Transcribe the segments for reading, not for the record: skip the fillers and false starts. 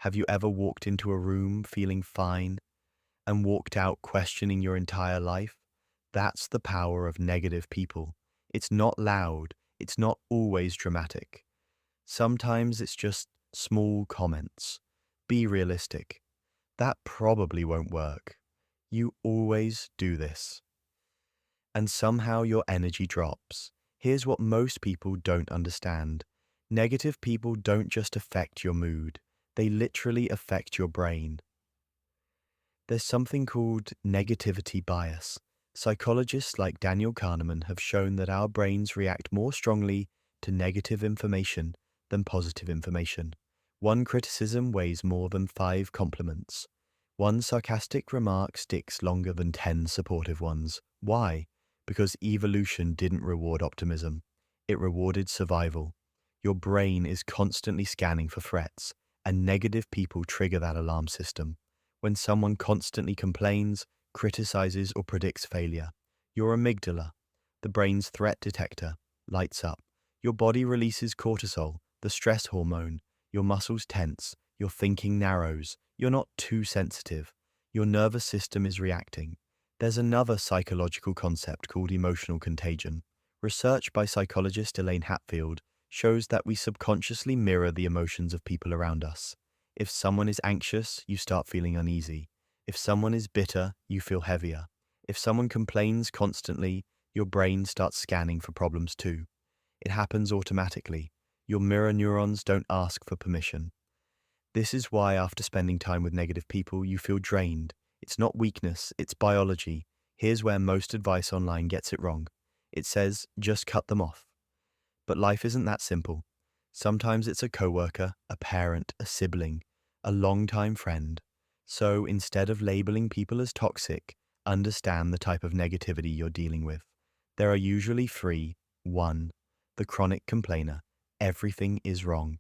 Have you ever walked into a room feeling fine and walked out questioning your entire life? That's the power of negative people. It's not loud, it's not always dramatic. Sometimes it's just small comments. Be realistic. That probably won't work. You always do this. And somehow your energy drops. Here's what most people don't understand. Negative people don't just affect your mood, they literally affect your brain. There's something called negativity bias. Psychologists like Daniel Kahneman have shown that our brains react more strongly to negative information than positive information. One criticism weighs more than five compliments. One sarcastic remark sticks longer than 10 supportive ones. Why? Because evolution didn't reward optimism. It rewarded survival. Your brain is constantly scanning for threats, and negative people trigger that alarm system. When someone constantly complains, criticizes, or predicts failure, your amygdala, the brain's threat detector, lights up. Your body releases cortisol, the stress hormone. Your muscles tense. Your thinking narrows. You're not too sensitive. Your nervous system is reacting. There's another psychological concept called emotional contagion. Research by psychologist Elaine Hatfield shows that we subconsciously mirror the emotions of people around us. If someone is anxious, you start feeling uneasy. If someone is bitter, you feel heavier. If someone complains constantly, your brain starts scanning for problems too. It happens automatically. Your mirror neurons don't ask for permission. This is why after spending time with negative people, you feel drained. It's not weakness, it's biology. Here's where most advice online gets it wrong. It says, just cut them off. But life isn't that simple. Sometimes it's a coworker, a parent, a sibling, a longtime friend. So instead of labeling people as toxic, understand the type of negativity you're dealing with. There are usually three. 1. The chronic complainer. Everything is wrong.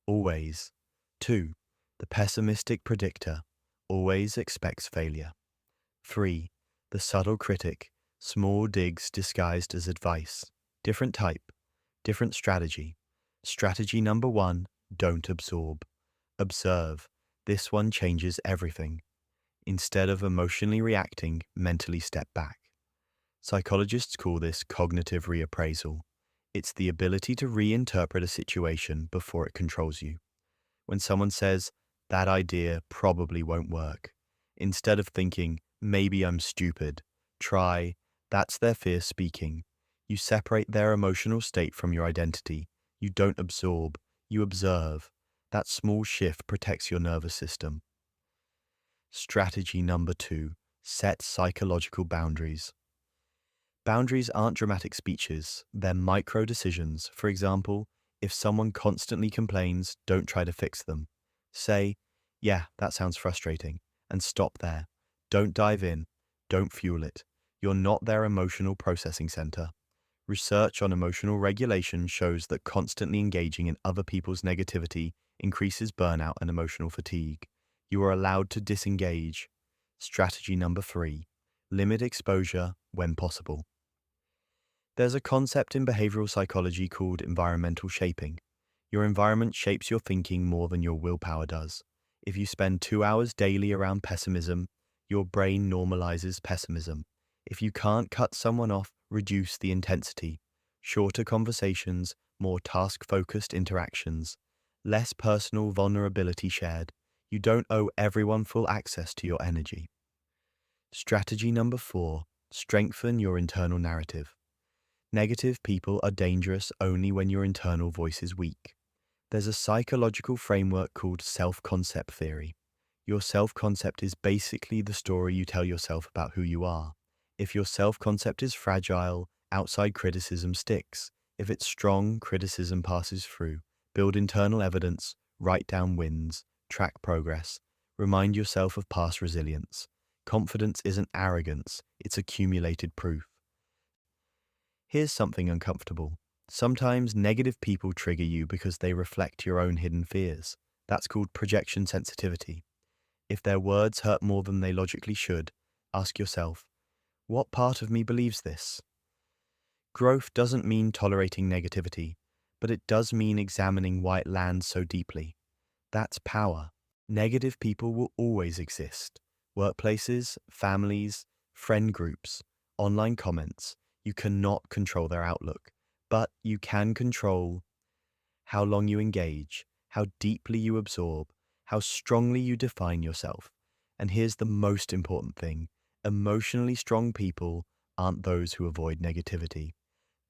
Always. 2. The pessimistic predictor. Always expects failure. 3. The subtle critic. Small digs disguised as advice. Different type. Different strategy. Strategy number 1, don't absorb. Observe. This one changes everything. Instead of emotionally reacting, mentally step back. Psychologists call this cognitive reappraisal. It's the ability to reinterpret a situation before it controls you. When someone says, that idea probably won't work, instead of thinking, maybe I'm stupid, try, that's their fear speaking. You separate their emotional state from your identity. You don't absorb, you observe. That small shift protects your nervous system. Strategy number 2, set psychological boundaries. Boundaries aren't dramatic speeches, they're micro decisions. For example, if someone constantly complains, don't try to fix them. Say, yeah, that sounds frustrating, and stop there. Don't dive in, don't fuel it. You're not their emotional processing center. Research on emotional regulation shows that constantly engaging in other people's negativity increases burnout and emotional fatigue. You are allowed to disengage. Strategy number 3, limit exposure when possible. There's a concept in behavioral psychology called environmental shaping. Your environment shapes your thinking more than your willpower does. If you spend 2 hours daily around pessimism, your brain normalizes pessimism. If you can't cut someone off, reduce the intensity. Shorter conversations, more task-focused interactions, less personal vulnerability shared. You don't owe everyone full access to your energy. Strategy number 4, strengthen your internal narrative. Negative people are dangerous only when your internal voice is weak. There's a psychological framework called self-concept theory. Your self-concept is basically the story you tell yourself about who you are. If your self-concept is fragile, outside criticism sticks. If it's strong, criticism passes through. Build internal evidence, write down wins, track progress. Remind yourself of past resilience. Confidence isn't arrogance, it's accumulated proof. Here's something uncomfortable. Sometimes negative people trigger you because they reflect your own hidden fears. That's called projection sensitivity. If their words hurt more than they logically should, ask yourself, what part of me believes this? Growth doesn't mean tolerating negativity, but it does mean examining why it lands so deeply. That's power. Negative people will always exist. Workplaces, families, friend groups, online comments. You cannot control their outlook, but you can control how long you engage, how deeply you absorb, how strongly you define yourself. And here's the most important thing: emotionally strong people aren't those who avoid negativity.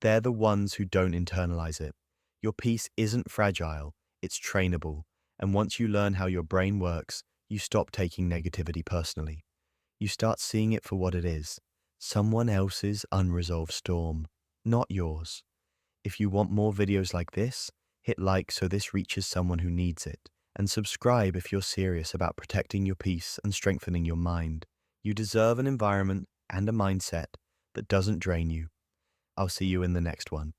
They're the ones who don't internalize it. Your peace isn't fragile, it's trainable. And once you learn how your brain works, you stop taking negativity personally. You start seeing it for what it is: someone else's unresolved storm, not yours. If you want more videos like this, hit like so this reaches someone who needs it, and subscribe if you're serious about protecting your peace and strengthening your mind. You deserve an environment and a mindset that doesn't drain you. I'll see you in the next one.